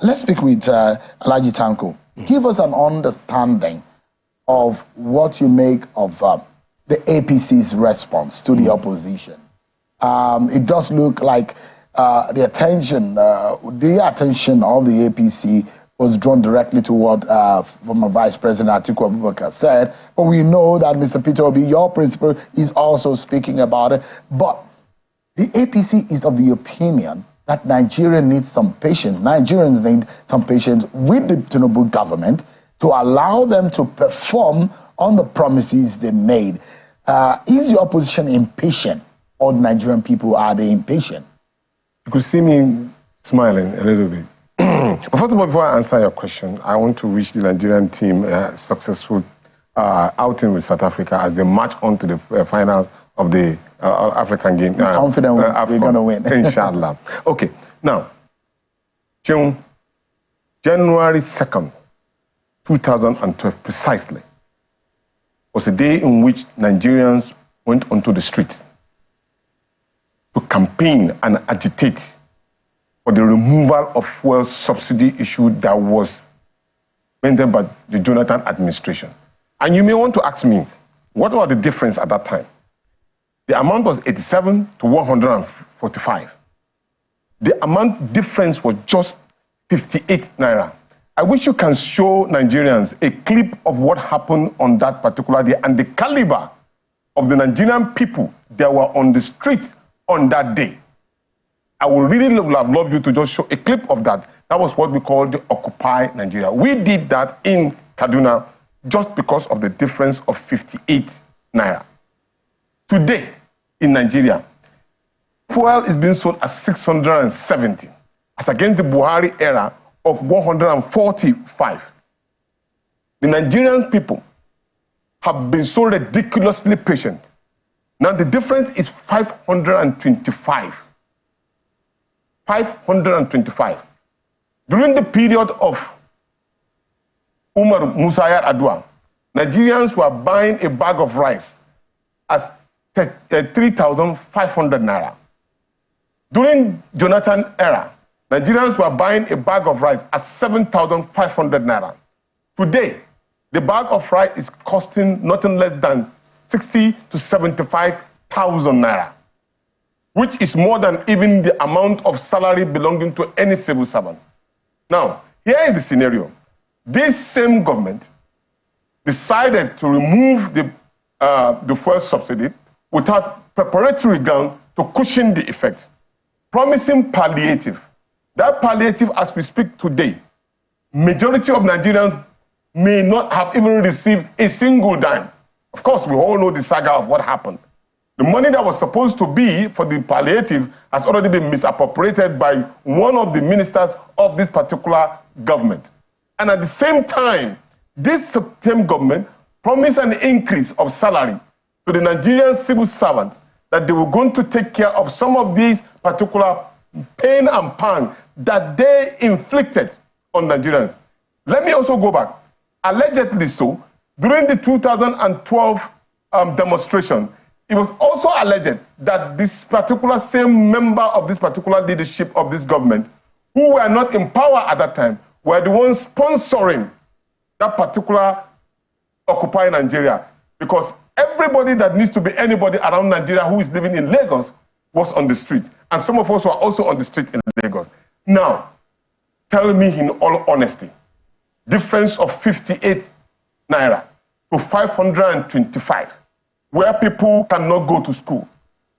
let's speak with Alhaji Tanko. Give us an understanding of what you make of the APC's response to the opposition. It does look like the attention of the APC was drawn directly to what former Vice President Atiku Abubakar said. But we know that Mr. Peter Obi, your principal, is also speaking about it. But the APC is of the opinion that Nigeria needs some patience. Nigerians need some patience with the Tinubu government to allow them to perform on the promises they made. Is the opposition impatient, or the Nigerian people, are they impatient? You could see me smiling a little bit. But first of all, before I answer your question, I want to wish the Nigerian team a successful outing with South Africa as they march on to the finals of the African game. I'm confident we're going to win. Inshallah. Okay, now, January 2nd, 2012, precisely, was a day in which Nigerians went onto the street to campaign and agitate for the removal of fuel subsidy issue that was maintained by the Jonathan administration. And you may want to ask me, what was the difference at that time? The amount was 87 to 145. The amount difference was just 58 naira. I wish you can show Nigerians a clip of what happened on that particular day and the caliber of the Nigerian people that were on the streets on that day. I would really have loved you to just show a clip of that. That was what we call the Occupy Nigeria. We did that in Kaduna just because of the difference of 58 naira. Today, in Nigeria, fuel is being sold at 670, as against the Buhari era of 145. The Nigerian people have been so ridiculously patient. Now the difference is 525. 525. During the period of Umar Musa Yar'Adua, Nigerians were buying a bag of rice as 3,500 naira. During Jonathan era, Nigerians were buying a bag of rice at 7,500 naira. Today, the bag of rice is costing nothing less than 60 to 75,000 naira, which is more than even the amount of salary belonging to any civil servant. Now, here is the scenario. This same government decided to remove the fuel subsidy without preparatory ground to cushion the effect, promising palliative. That palliative, as we speak today, majority of Nigerians may not have even received a single dime. Of course, we all know the saga of what happened. The money that was supposed to be for the palliative has already been misappropriated by one of the ministers of this particular government. And at the same time, this same government promised an increase of salary to the Nigerian civil servants, that they were going to take care of some of these particular pain and pang that they inflicted on Nigerians. Let me also go back. Allegedly so, during the 2012 demonstration, it was also alleged that this particular same member of this particular leadership of this government, who were not in power at that time, were the ones sponsoring that particular Occupy Nigeria, because everybody that needs to be anybody around Nigeria who is living in Lagos was on the street. And some of us were also on the street in Lagos. Now, tell me in all honesty, difference of 58 naira to 525, where people cannot go to school,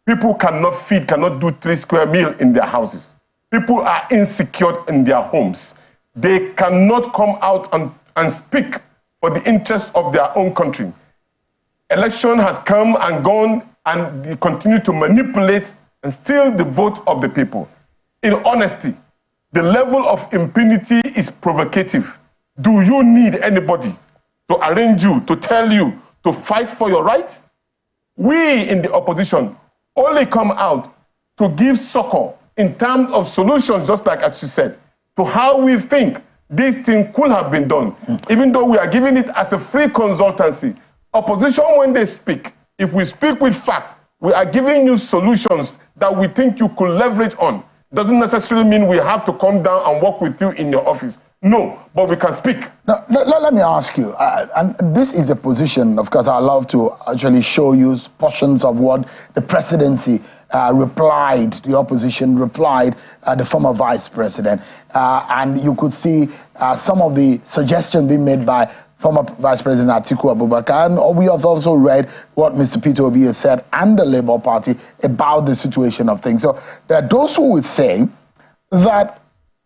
people cannot feed, cannot do 3 square meals in their houses. People are insecure in their homes. They cannot come out and speak for the interest of their own country. Election has come and gone, and they continue to manipulate and steal the vote of the people. In honesty, the level of impunity is provocative. Do you need anybody to arrange you, to tell you, to fight for your rights? We in the opposition only come out to give succor in terms of solutions, just like as you said, to how we think this thing could have been done, even though we are giving it as a free consultancy. Opposition, when they speak, if we speak with facts, we are giving you solutions that we think you could leverage on. doesn't necessarily mean we have to come down and work with you in your office. No, but we can speak. Now, let me ask you, and this is a position, of course, I love to actually show you portions of what the presidency replied, the opposition replied, the former vice president. And you could see some of the suggestions being made by former Vice President Atiku Abubakar. And we have also read what Mr. Peter Obi has said and the Labour Party about the situation of things. So there are those who would say that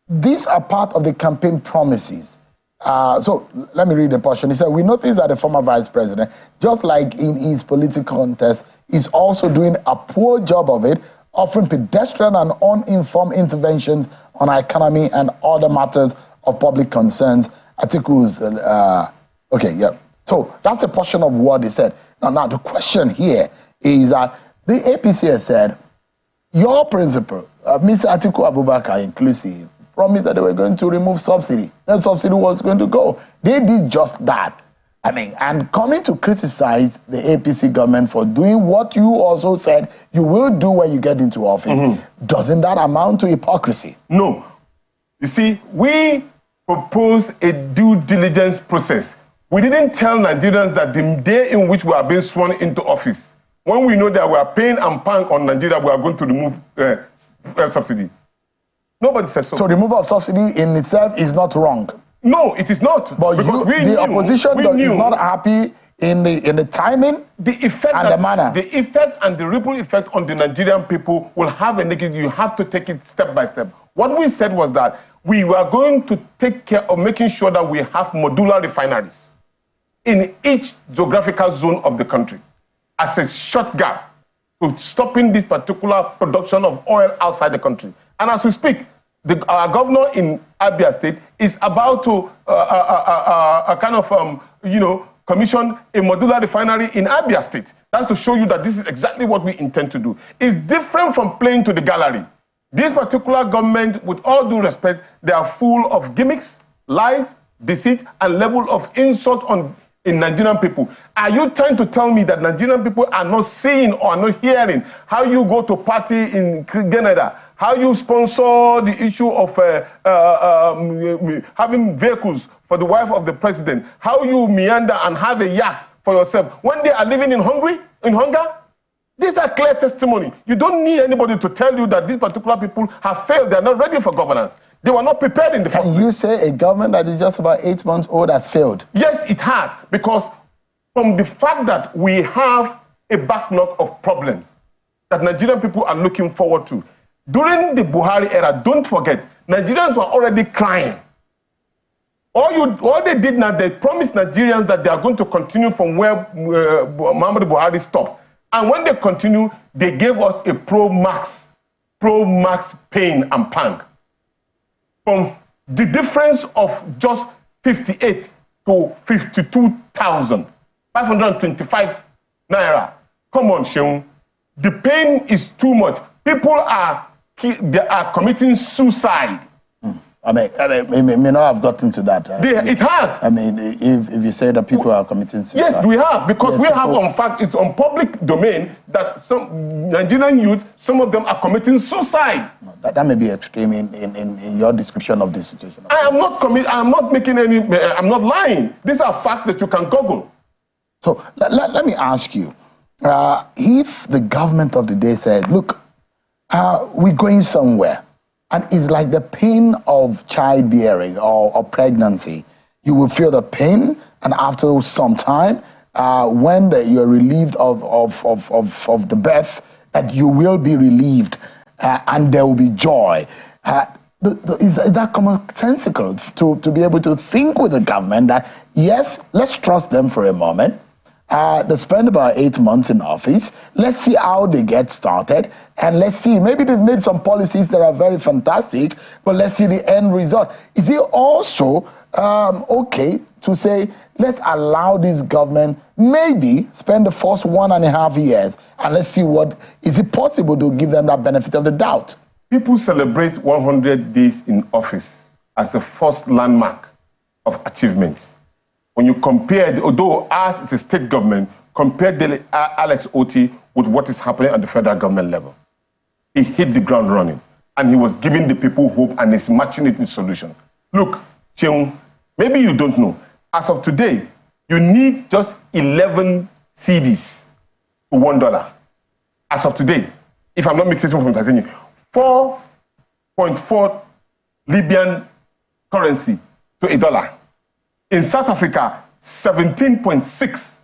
these are part of the campaign promises. So let me read the portion. He said, we noticed that the former vice president, just like in his political contest, is also doing a poor job of it, offering pedestrian and uninformed interventions on our economy and other matters of public concerns. Atiku's, okay, yeah. So that's a portion of what he said. Now the question here is that the APC has said, your principal, Mr. Atiku Abubakar inclusive, promised that they were going to remove subsidy. That subsidy was going to go. They did just that. I mean, and coming to criticize the APC government for doing what you also said you will do when you get into office, doesn't that amount to hypocrisy? No. You see, we propose a due diligence process. We didn't tell Nigerians that the day in which we are being sworn into office, when we know that we are paying and paying on Nigeria, we are going to remove subsidy. Nobody says so. So removal of subsidy in itself is not wrong. No, it is not. But the opposition is not happy in the timing, the effect and the manner. The effect and the ripple effect on the Nigerian people will have a negative. You have to take it step by step. What we said was that we were going to take care of making sure that we have modular refineries in each geographical zone of the country as a short gap to stopping this particular production of oil outside the country. And as we speak, our governor in Abia State is about to commission a modular refinery in Abia State. That's to show you that this is exactly what we intend to do. It's different from playing to the gallery. This particular government, with all due respect, they are full of gimmicks, lies, deceit, and level of insult in Nigerian people. Are you trying to tell me that Nigerian people are not seeing or not hearing how you go to party in Canada, how you sponsor the issue of having vehicles for the wife of the president, how you meander and have a yacht for yourself when they are living in hunger? These are clear testimony. You don't need anybody to tell you that these particular people have failed. They are not ready for governance. They were not prepared in the first place. Can you say a government that is just about 8 months old has failed? Yes, it has. Because from the fact that we have a backlog of problems that Nigerian people are looking forward to. During the Buhari era, don't forget, Nigerians were already crying. All they did now, they promised Nigerians that they are going to continue from where Muhammadu Buhari stopped. And when they continue, they gave us a pro-max pain and pang. From the difference of just 58 to 52,525 naira. Come on, Sheung. The pain is too much. People are committing suicide. I mean, it may not have gotten to that. It has. I mean, if you say that people are committing suicide. Yes, we have, because we have, in fact, it's on public domain that some Nigerian youth, some of them are committing suicide. That may be extreme in your description of the situation. I'm not lying. These are facts that you can Google. So let me ask you, if the government of the day said, look, we're going somewhere, and it's like the pain of childbearing or pregnancy. You will feel the pain, and after some time, when you're relieved of the birth, that you will be relieved, and there will be joy. Is that commonsensical to be able to think with the government that, yes, let's trust them for a moment. They spend about 8 months in office. Let's see how they get started. And let's see, maybe they've made some policies that are very fantastic, but let's see the end result. Is it also okay to say, let's allow this government maybe spend the first 1.5 years and let's see is it possible to give them that benefit of the doubt? People celebrate 100 days in office as the first landmark of achievement. When you compare, although ours is a state government, compare Alex Otti with what is happening at the federal government level. He hit the ground running. and he was giving the people hope and is matching it with solutions. Look, Cheung, maybe you don't know. As of today, you need just 11 cedis to $1. As of today, if I'm not mistaken from Tanzania, 4.4 Libyan currency to $1. In South Africa, 17.6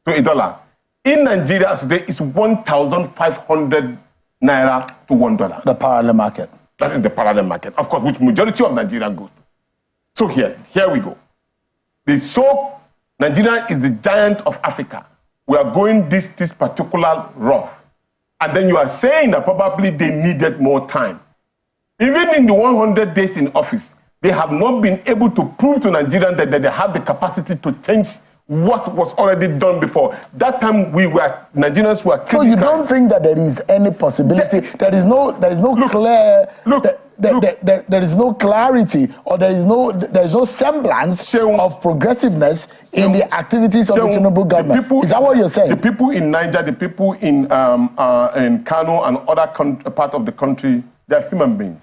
to $1. In Nigeria today, it's 1,500 naira to $1. The parallel market. That is the parallel market, of course, which majority of Nigeria go to. So here we go. Nigeria is the giant of Africa. We are going this particular rough. And then you are saying that probably they needed more time. Even in the 100 days in office, they have not been able to prove to Nigerians that they have the capacity to change what was already done before. That time Nigerians were critical. So you don't think that there is any possibility? There is no clarity, or there is no semblance of progressiveness in the activities of the Tinubu government. Is that what you're saying? The people in Niger, the people in Kano and other part of the country, they're human beings.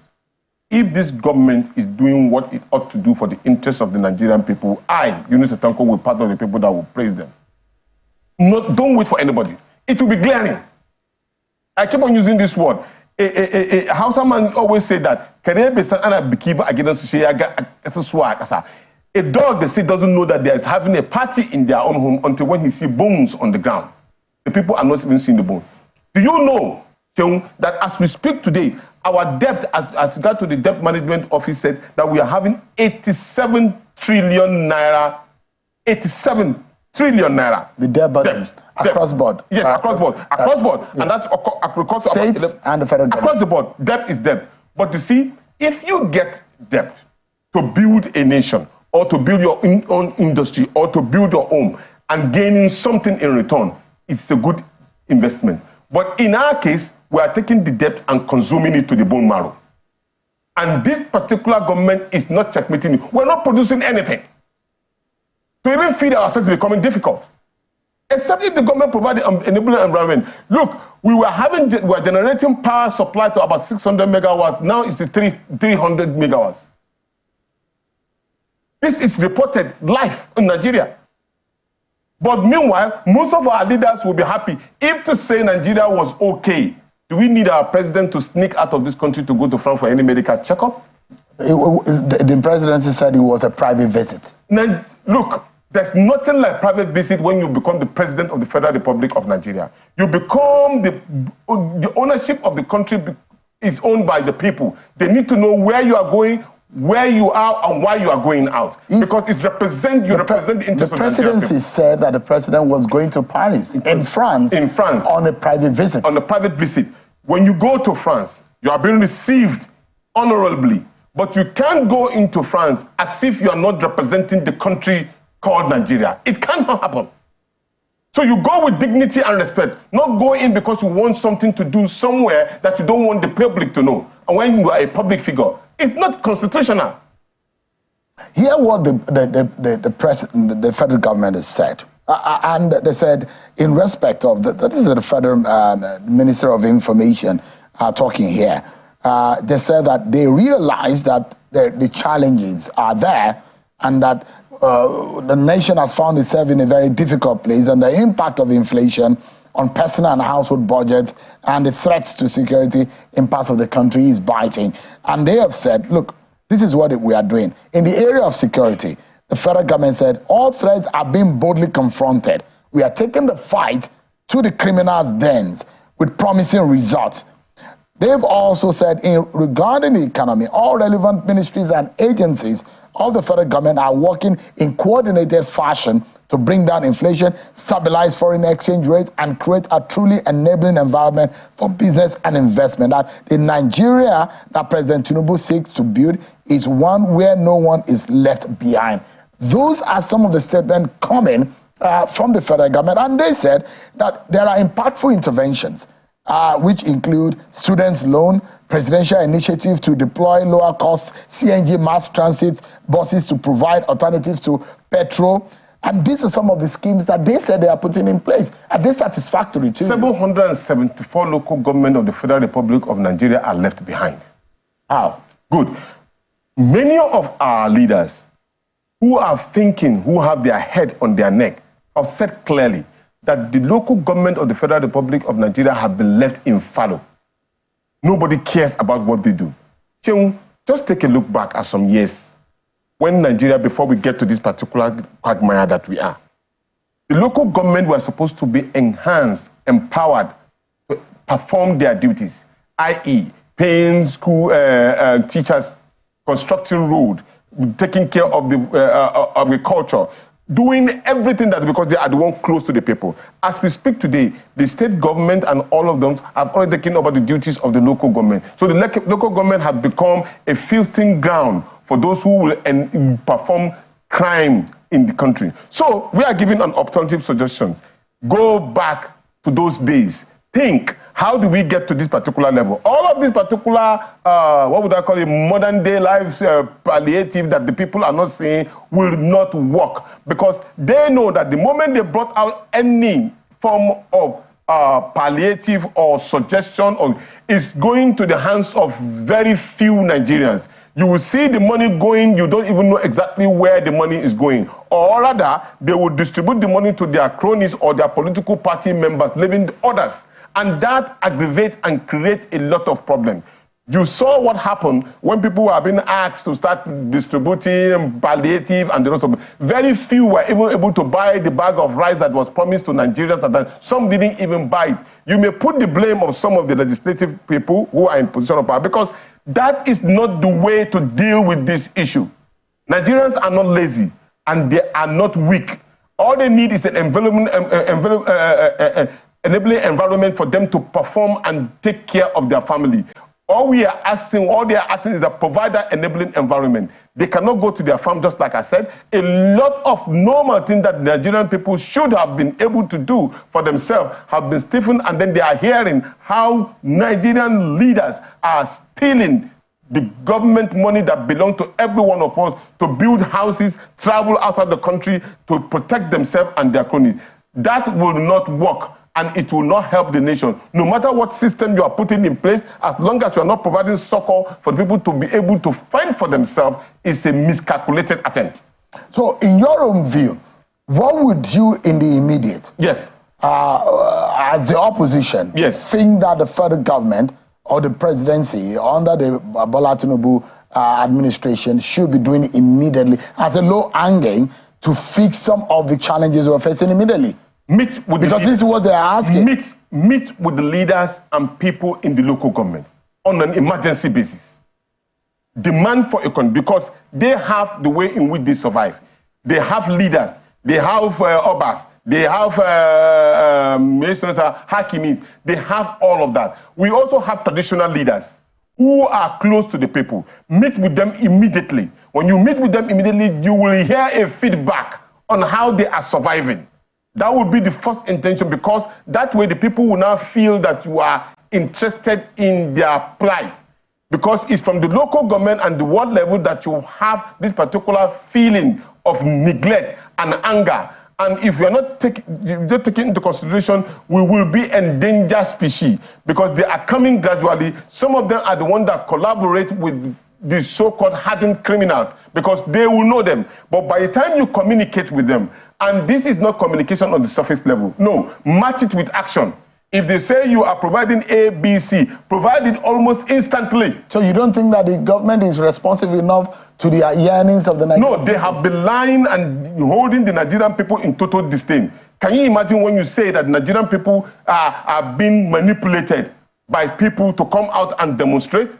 If this government is doing what it ought to do for the interests of the Nigerian people, Yunus Otanko, will be part of the people that will praise them. Don't wait for anybody. It will be glaring. I keep on using this word. A Hausa man always say that a dog, they say, doesn't know that there is having a party in their own home until when he sees bones on the ground. The people are not even seeing the bones. Do you know, Cheung, that as we speak today, our debt, as regard to the debt management office, said that we are having 87 trillion naira. 87 trillion naira. The debt burden across board. Yes, across board. Across board. Yeah. And that's across states and the federal government. Across the board, debt is debt. But you see, if you get debt to build a nation, or to build your own industry, or to build your home, and gaining something in return, it's a good investment. But in our case, we are taking the debt and consuming it to the bone marrow. And this particular government is not checkmating it. We're not producing anything. To even feed ourselves is becoming difficult. Except if the government provides an enabling environment. Look, we were generating power supply to about 600 megawatts. Now it's the 300 megawatts. This is reported live in Nigeria. But meanwhile, most of our leaders will be happy. If to say Nigeria was okay, do we need our president to sneak out of this country to go to France for any medical checkup? The presidency said it was a private visit. Now, look, there's nothing like private visit when you become the president of the Federal Republic of Nigeria. You become the ownership of the country is owned by the people. They need to know where you are going, where you are, and why you are going out. Because it represents the interest of the Nigerian people. The presidency said that the president was going to Paris, in France, on a private visit. On a private visit. When you go to France, you are being received honorably, but you can't go into France as if you are not representing the country called Nigeria. It cannot happen. So you go with dignity and respect, not go in because you want something to do somewhere that you don't want the public to know. And when you are a public figure, it's not constitutional. Hear what the federal government has said. And they said, in respect of, this is the federal Minister of Information talking here. They said that they realize that the challenges are there, and that the nation has found itself in a very difficult place, and the impact of inflation on personal and household budgets and the threats to security in parts of the country is biting. And they have said, look, this is what we are doing. In the area of security, the federal government said, all threats are being boldly confronted. We are taking the fight to the criminals' dens with promising results. They've also said, regarding the economy, all relevant ministries and agencies of the federal government are working in coordinated fashion to bring down inflation, stabilize foreign exchange rates, and create a truly enabling environment for business and investment. That the Nigeria that President Tinubu seeks to build is one where no one is left behind. Those are some of the statements coming from the federal government, and they said that there are impactful interventions, which include students' loan, presidential initiative to deploy lower-cost CNG mass transit buses to provide alternatives to petrol, And these are some of the schemes that they said they are putting in place. Are they satisfactory too? 774 local government of the Federal Republic of Nigeria are left behind. How? Good. Many of our leaders who are thinking, who have their head on their neck, have said clearly that the local government of the Federal Republic of Nigeria have been left in fallow. Nobody cares about what they do. Just take a look back at some years when Nigeria, before we get to this particular quagmire that we are, the local government were supposed to be enhanced, empowered to perform their duties, i.e., paying school teachers, constructing road, taking care of the agriculture, doing everything that, because they are the one close to the people. As we speak today, the state government and all of them have already taken over the duties of the local government. So the local government has become a feasting ground for those who will perform crime in the country. So we are giving an alternative suggestion. Go back to those days. Think, how do we get to this particular level? All of this particular, what would I call it, modern day life palliative that the people are not seeing will not work, because they know that the moment they brought out any form of palliative or suggestion is going to the hands of very few Nigerians. You will see the money going, you don't even know exactly where the money is going. Or rather, they will distribute the money to their cronies or their political party members, leaving others. And that aggravates and creates a lot of problems. You saw what happened when people were being asked to start distributing palliative and the rest of it. Very few were even able to buy the bag of rice that was promised to Nigerians, and then some didn't even buy it. You may put the blame on some of the legislative people who are in position of power, because that is not the way to deal with this issue. Nigerians are not lazy and they are not weak. All they need is an enabling environment for them to perform and take care of their family. All they are asking is a provider enabling environment. They cannot go to their farm, just like I said. A lot of normal things that Nigerian people should have been able to do for themselves have been stiffened, and then they are hearing how Nigerian leaders are stealing the government money that belongs to every one of us to build houses, travel outside the country to protect themselves and their cronies. That will not work, and it will not help the nation. No matter what system you are putting in place, as long as you are not providing succor for people to be able to fend for themselves, it's a miscalculated attempt. So in your own view, what would you in the immediate, yes, as the opposition, yes, think that the federal government or the presidency under the Bola Tinubu administration should be doing immediately as a low-hanging to fix some of the challenges we're facing immediately? Meet with because this is what they're asking. Meet with the leaders and people in the local government on an emergency basis. Demand for economy, because they have the way in which they survive. They have leaders, they have obas, they have hakimis, they have all of that. We also have traditional leaders who are close to the people. Meet with them immediately. When you meet with them immediately, you will hear a feedback on how they are surviving. That would be the first intention, because that way the people will now feel that you are interested in their plight. Because it's from the local government and the world level that you have this particular feeling of neglect and anger. And if we are not taking into consideration, we will be endangered species, because they are coming gradually. Some of them are the ones that collaborate with the so-called hardened criminals, because they will know them. But by the time you communicate with them, and this is not communication on the surface level, no, match it with action. If they say you are providing A, B, C, provide it almost instantly. So you don't think that the government is responsive enough to the yearnings of the Nigerian people? No, they have been lying and holding the Nigerian people in total disdain. Can you imagine when you say that Nigerian people are being manipulated by people to come out and demonstrate?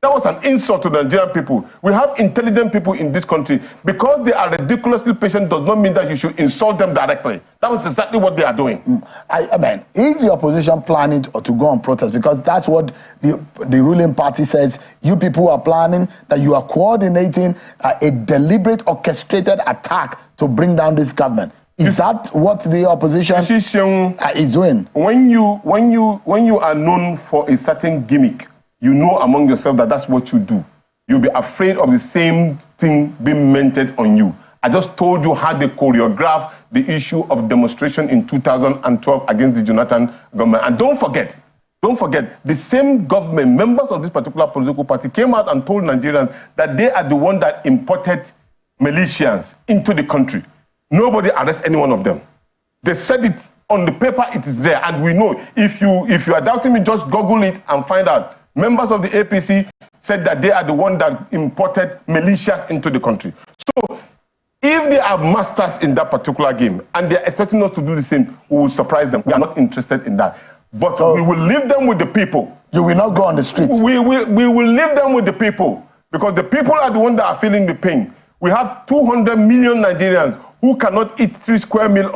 That was an insult to the Nigerian people. We have intelligent people in this country. Because they are ridiculously patient does not mean that you should insult them directly. That was exactly what they are doing. I mean, is the opposition planning to go on protest? Because that's what the ruling party says. You people are planning, that you are coordinating a deliberate, orchestrated attack to bring down this government. Is that what the opposition is doing? When you are known for a certain gimmick, you know among yourself that that's what you do. You'll be afraid of the same thing being mentioned on you. I just told you how they choreographed the issue of demonstration in 2012 against the Jonathan government. And don't forget, the same government, members of this particular political party, came out and told Nigerians that they are the one that imported militias into the country. Nobody arrests any one of them. They said it on the paper, it is there, and we know. If you are doubting me, just Google it and find out. Members of the APC said that they are the one that imported militias into the country. So if they are masters in that particular game and they're expecting us to do the same, we will surprise them. We are not interested in that. But so we will leave them with the people. You will not go on the streets? We will leave them with the people, because the people are the ones that are feeling the pain. We have 200 million Nigerians who cannot eat 3 square meals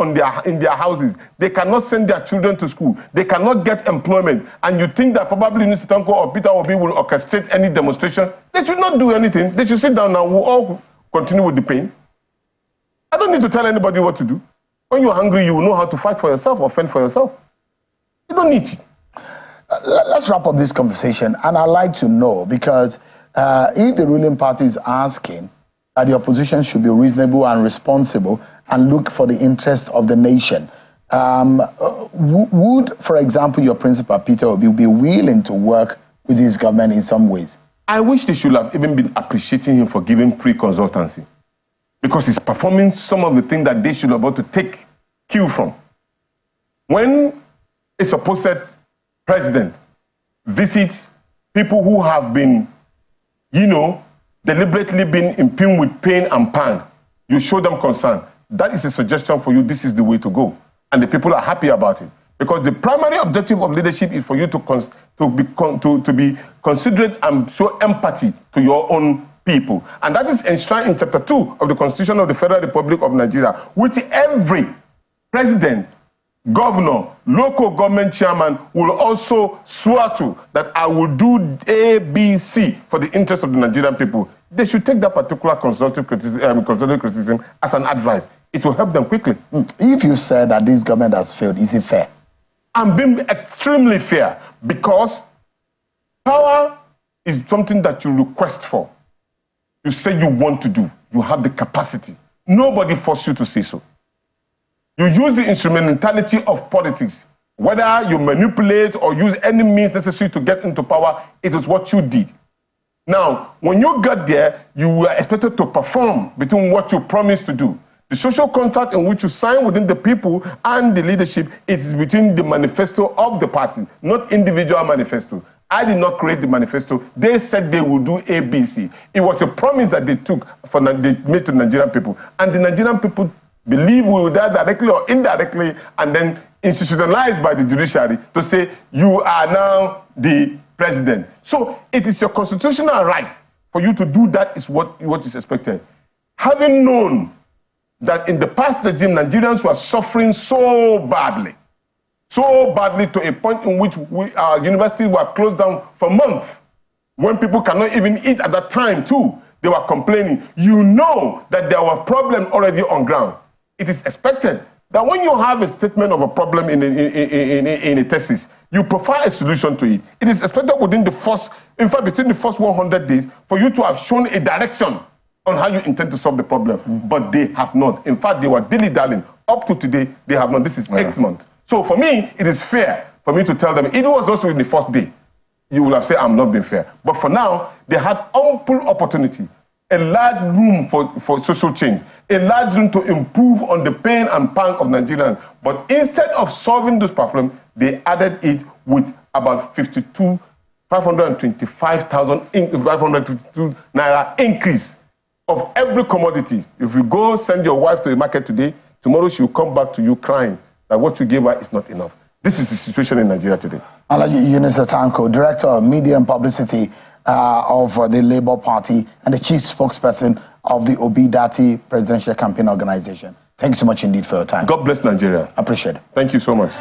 in their houses. They cannot send their children to school. They cannot get employment. And you think that probably Mr. Tanko or Peter Obi will orchestrate any demonstration? They should not do anything. They should sit down now. We'll all continue with the pain. I don't need to tell anybody what to do. When you're hungry, you will know how to fight for yourself or fend for yourself. You don't need it. Let's wrap up this conversation. And I'd like to know, because if the ruling party is asking that the opposition should be reasonable and responsible and look for the interest of the nation, would, for example, your principal, Peter Obi, be willing to work with this government in some ways? I wish they should have even been appreciating him for giving free consultancy, because he's performing some of the things that they should be able to take cue from. When a supposed president visits people who have been, deliberately been impugned with pain and pang, you show them concern. That is a suggestion for you. This is the way to go. And the people are happy about it. Because the primary objective of leadership is for you to be considerate and show empathy to your own people. And that is enshrined in Chapter 2 of the Constitution of the Federal Republic of Nigeria, which every president, governor, local government chairman will also swear to, that I will do A, B, C for the interest of the Nigerian people. They should take that particular constructive criticism as an advice. It will help them quickly. If you said that this government has failed, is it fair? I'm being extremely fair, because power is something that you request for. You say you want to do. You have the capacity. Nobody forced you to say so. You use the instrumentality of politics. Whether you manipulate or use any means necessary to get into power, it is what you did. Now, when you got there, you were expected to perform between what you promised to do. The social contract in which you sign within the people and the leadership, it is between the manifesto of the party, not individual manifesto. I did not create the manifesto. They said they will do ABC. It was a promise that they took, they made to the Nigerian people. And the Nigerian people believe we will die directly or indirectly, and then institutionalized by the judiciary to say, you are now the president. So it is your constitutional right for you to do that, is what is expected. Having known that in the past regime, Nigerians were suffering so badly to a point in which our universities were closed down for months, when people cannot even eat at that time too, they were complaining. You know that there were problems already on ground. It is expected that when you have a statement of a problem in a thesis, you provide a solution to it. It is expected within the first, in fact, between the first 100 days, for you to have shown a direction on how you intend to solve the problem. But they have not. In fact, they were dilly-dallying. Up to today, they have not. This is 8th month. So for me, it is fair for me to tell them, it was also in the first day, you will have said, I'm not being fair. But for now, they had ample opportunity, a large room for social change, a large room to improve on the pain and pang of Nigerians. But instead of solving this problem, they added it with about 522 naira increase of every commodity. If you go send your wife to the market today, tomorrow she will come back to you crying that what you gave her is not enough. This is the situation in Nigeria today. Alhaji Yunus Tanko, Director of Media and Publicity of the Labour Party and the Chief Spokesperson of the Obidati Presidential Campaign Organization. Thank you so much indeed for your time. God bless Nigeria. Appreciate it. Thank you so much.